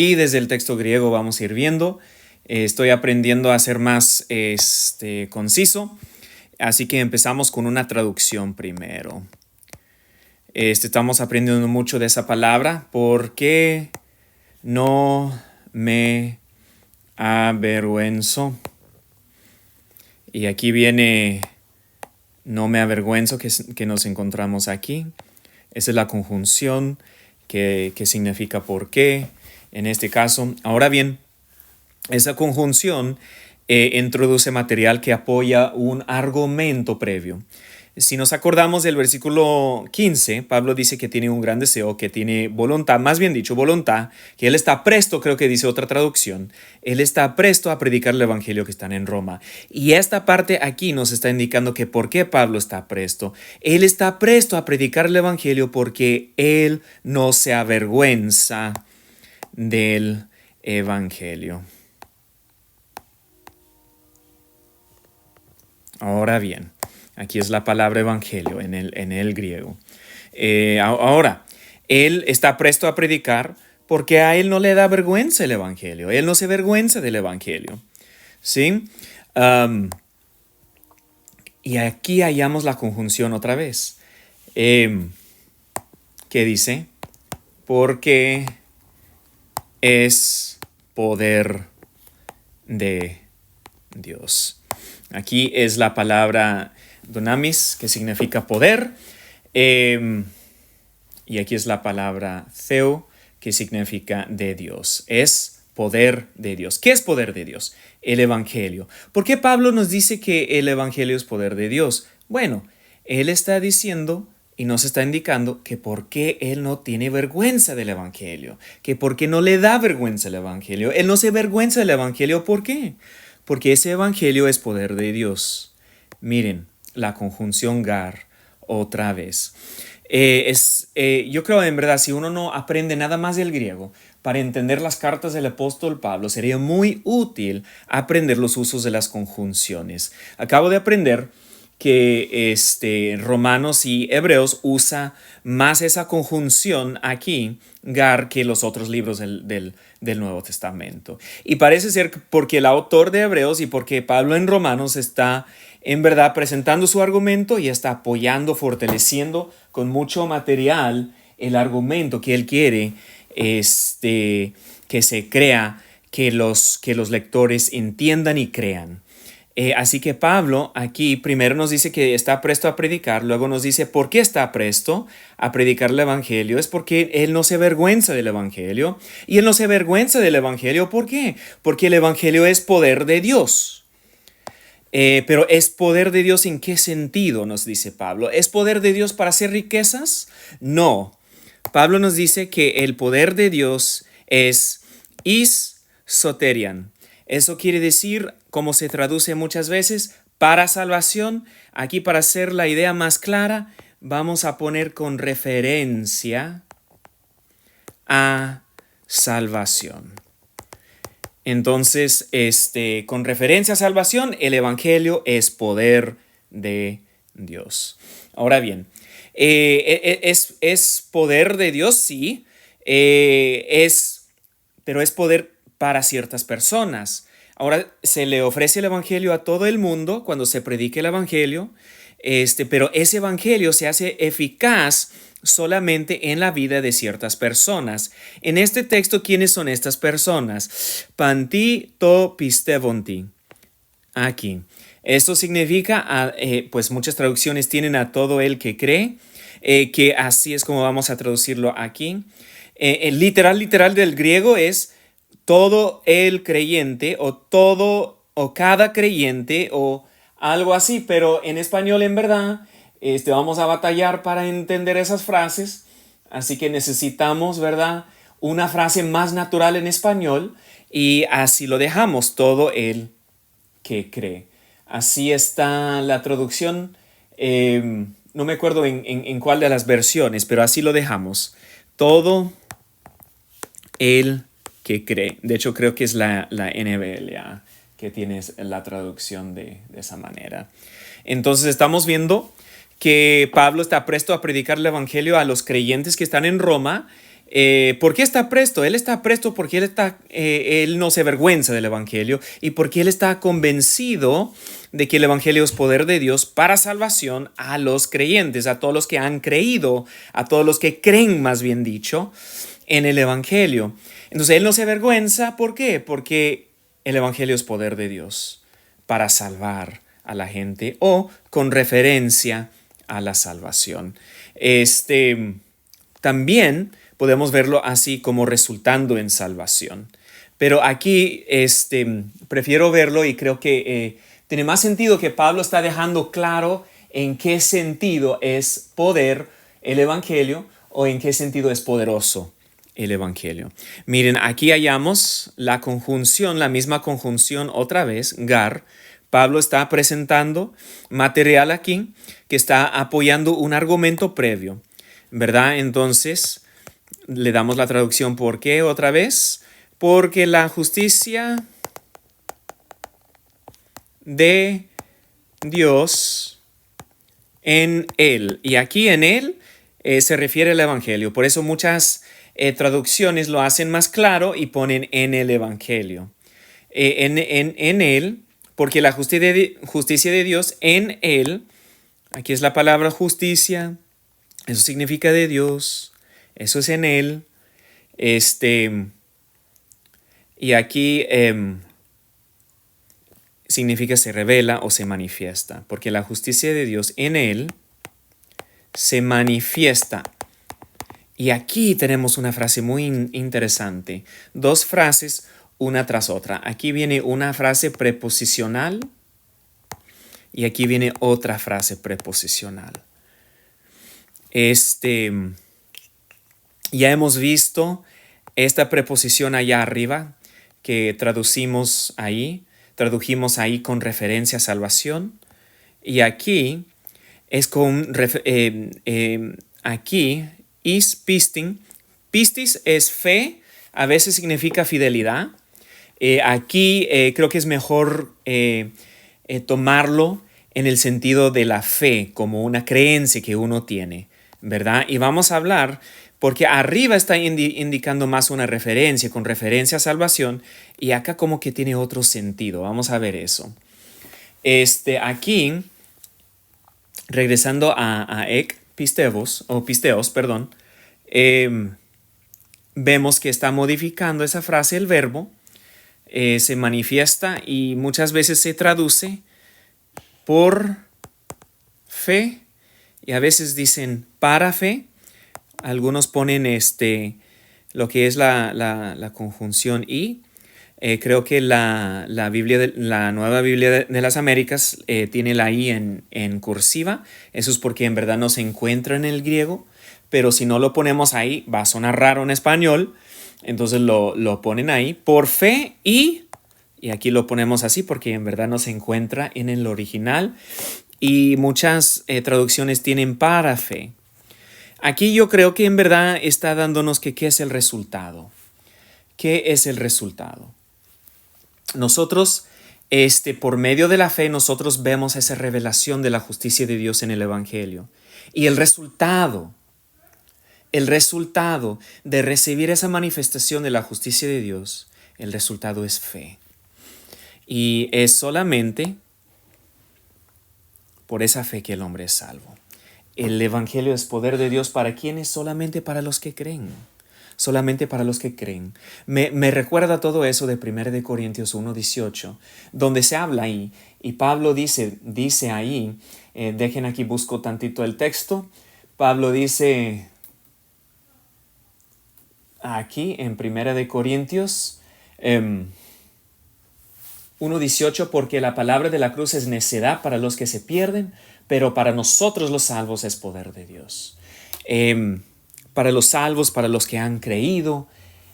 Y desde el texto griego vamos a ir viendo. Estoy aprendiendo a ser más conciso. Así que empezamos con una traducción primero. Estamos aprendiendo mucho de esa palabra. ¿Por qué no me avergüenzo? Y aquí viene no me avergüenzo que nos encontramos aquí. Esa es la conjunción que significa por qué en este caso. Ahora bien, esa conjunción introduce material que apoya un argumento previo. Si nos acordamos del versículo 15, Pablo dice que tiene un gran deseo, que tiene voluntad, más bien dicho, voluntad, que él está presto, creo que dice otra traducción, él está presto a predicar el evangelio que están en Roma. Y esta parte aquí nos está indicando que por qué Pablo está presto. Él está presto a predicar el evangelio porque él no se avergüenza del evangelio. Ahora bien, aquí es la palabra evangelio en el griego. Ahora, él está presto a predicar porque a él no le da vergüenza el evangelio. Él no se avergüenza del evangelio. ¿Sí? Y aquí hallamos la conjunción otra vez. ¿Qué dice? Porque es poder de Dios. Aquí es la palabra dunamis, que significa poder. Y aquí es la palabra theo, que significa de Dios. Es poder de Dios. ¿Qué es poder de Dios? El evangelio. ¿Por qué Pablo nos dice que el evangelio es poder de Dios? Bueno, él está diciendo y nos está indicando que por qué él no tiene vergüenza del evangelio, que por qué no le da vergüenza el evangelio. Él no se avergüenza del evangelio. ¿Por qué? Porque ese evangelio es poder de Dios. Miren, la conjunción gar otra vez. Yo creo en verdad, si uno no aprende nada más del griego para entender las cartas del apóstol Pablo, sería muy útil aprender los usos de las conjunciones. Acabo de aprender que Romanos y Hebreos usa más esa conjunción aquí, gar, que los otros libros del Nuevo Testamento. Y parece ser porque el autor de Hebreos y porque Pablo en Romanos está en verdad presentando su argumento y está apoyando, fortaleciendo con mucho material el argumento que él quiere que se crea, que los lectores entiendan y crean. Así que Pablo aquí primero nos dice que está presto a predicar, luego nos dice por qué está presto a predicar el evangelio. Es porque él no se avergüenza del evangelio. Y él no se avergüenza del evangelio, ¿por qué? Porque el evangelio es poder de Dios. Pero ¿es poder de Dios en qué sentido? Nos dice Pablo. ¿Es poder de Dios para hacer riquezas? No. Pablo nos dice que el poder de Dios es is soterian. Eso quiere decir, como se traduce muchas veces, para salvación. Aquí, para hacer la idea más clara, vamos a poner con referencia a salvación. Entonces, con referencia a salvación, el evangelio es poder de Dios. Ahora bien, ¿es poder de Dios? Sí, pero es poder para ciertas personas. Ahora se le ofrece el evangelio a todo el mundo cuando se predica el evangelio, pero ese evangelio se hace eficaz solamente en la vida de ciertas personas. En este texto, ¿quiénes son estas personas? Panti to pistevonti. Aquí. Esto significa, pues muchas traducciones tienen a todo el que cree, que así es como vamos a traducirlo aquí. El literal del griego es todo el creyente o todo o cada creyente o algo así, pero en español en verdad vamos a batallar para entender esas frases, así que necesitamos, ¿verdad?, una frase más natural en español y así lo dejamos, todo el que cree. Así está la traducción, no me acuerdo en cuál de las versiones, pero así lo dejamos, todo el que cree. De hecho, creo que es la NBLA que tiene la traducción de esa manera. Entonces estamos viendo que Pablo está presto a predicar el evangelio a los creyentes que están en Roma, ¿Por qué está presto? Él está presto porque él no se avergüenza del Evangelio y porque él está convencido de que el Evangelio es poder de Dios para salvación a los creyentes, a todos los que han creído, a todos los que creen, más bien dicho, en el Evangelio. Entonces él no se avergüenza. ¿Por qué? Porque el Evangelio es poder de Dios para salvar a la gente o con referencia a la salvación. También podemos verlo así como resultando en salvación. Pero aquí prefiero verlo y creo que tiene más sentido que Pablo está dejando claro en qué sentido es poder el Evangelio o en qué sentido es poderoso el Evangelio. Miren, aquí hallamos la conjunción, la misma conjunción otra vez, gar. Pablo está presentando material aquí que está apoyando un argumento previo, ¿verdad? Entonces, le damos la traducción ¿por qué otra vez? Porque la justicia de Dios en él. Y aquí en él se refiere al Evangelio. Por eso muchas traducciones lo hacen más claro y ponen en el Evangelio. En él, porque la justicia de Dios en él, aquí es la palabra justicia, eso significa de Dios, eso es en él. Y aquí significa se revela o se manifiesta, porque la justicia de Dios en él se manifiesta. Y aquí tenemos una frase muy interesante, dos frases una tras otra. Aquí viene una frase preposicional y aquí viene otra frase preposicional. Ya hemos visto esta preposición allá arriba que tradujimos ahí con referencia a salvación. Y aquí es con aquí is pistin. Pistis es fe, a veces significa fidelidad. Aquí creo que es mejor tomarlo en el sentido de la fe, como una creencia que uno tiene, ¿verdad? Y vamos a hablar, porque arriba está indicando más una referencia, con referencia a salvación, y acá como que tiene otro sentido. Vamos a ver eso. Aquí, regresando a ek pisteos, perdón, vemos que está modificando esa frase, el verbo, se manifiesta y muchas veces se traduce por fe y a veces dicen para fe. Algunos ponen lo que es la conjunción y. Creo que la Nueva Biblia de las Américas tiene la I en cursiva. Eso es porque en verdad no se encuentra en el griego, pero si no lo ponemos ahí va a sonar raro en español. Entonces lo ponen ahí por fe y aquí lo ponemos así porque en verdad no se encuentra en el original y muchas traducciones tienen para fe. Aquí yo creo que en verdad está dándonos que qué es el resultado. ¿Qué es el resultado? Nosotros, por medio de la fe, nosotros vemos esa revelación de la justicia de Dios en el Evangelio. Y el resultado de recibir esa manifestación de la justicia de Dios, el resultado es fe. Y es solamente por esa fe que el hombre es salvo. El Evangelio es poder de Dios para quienes, solamente para los que creen. Solamente para los que creen. Me recuerda todo eso de 1 Corintios 1:18, donde se habla ahí, y Pablo dice ahí, dejen aquí, busco tantito el texto. Pablo dice aquí en 1 Corintios 1:18, porque la palabra de la cruz es necedad para los que se pierden, pero para nosotros los salvos es poder de Dios. Para los salvos, para los que han creído,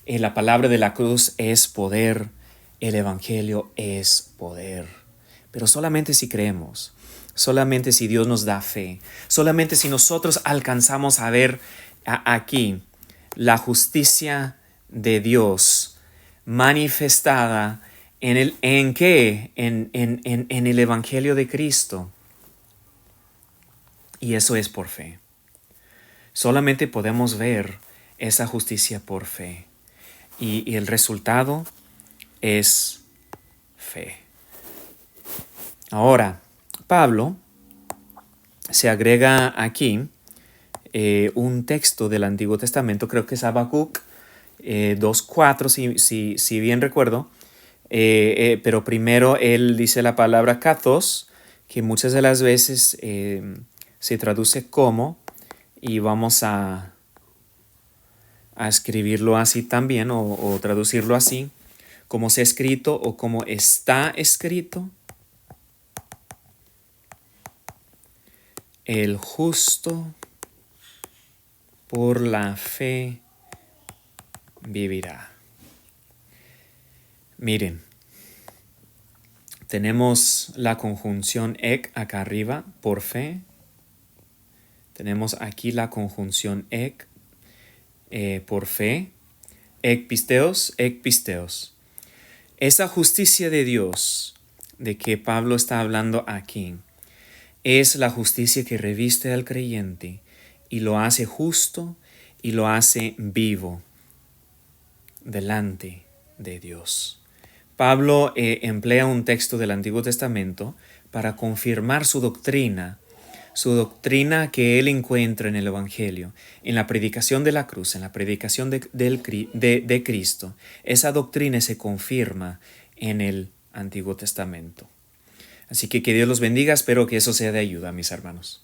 la palabra de la cruz es poder, el Evangelio es poder. Pero solamente si creemos, solamente si Dios nos da fe, solamente si nosotros alcanzamos a ver aquí la justicia de Dios manifestada en el Evangelio de Cristo. Y eso es por fe. Solamente podemos ver esa justicia por fe. Y el resultado es fe. Ahora, Pablo se agrega aquí un texto del Antiguo Testamento, creo que es Habacuc 2:4, si bien recuerdo, pero primero él dice la palabra kathos, que muchas de las veces se traduce como, y vamos a escribirlo así también, o traducirlo así, como se ha escrito o como está escrito. El justo por la fe vivirá. Miren, tenemos la conjunción ek acá arriba, por fe. Tenemos aquí la conjunción ek, por fe. Ek pisteos. Esa justicia de Dios de que Pablo está hablando aquí es la justicia que reviste al creyente y lo hace justo y lo hace vivo delante de Dios. Pablo emplea un texto del Antiguo Testamento para confirmar su doctrina que él encuentra en el Evangelio, en la predicación de la cruz, en la predicación de Cristo. Esa doctrina se confirma en el Antiguo Testamento. Así que Dios los bendiga, espero que eso sea de ayuda, mis hermanos.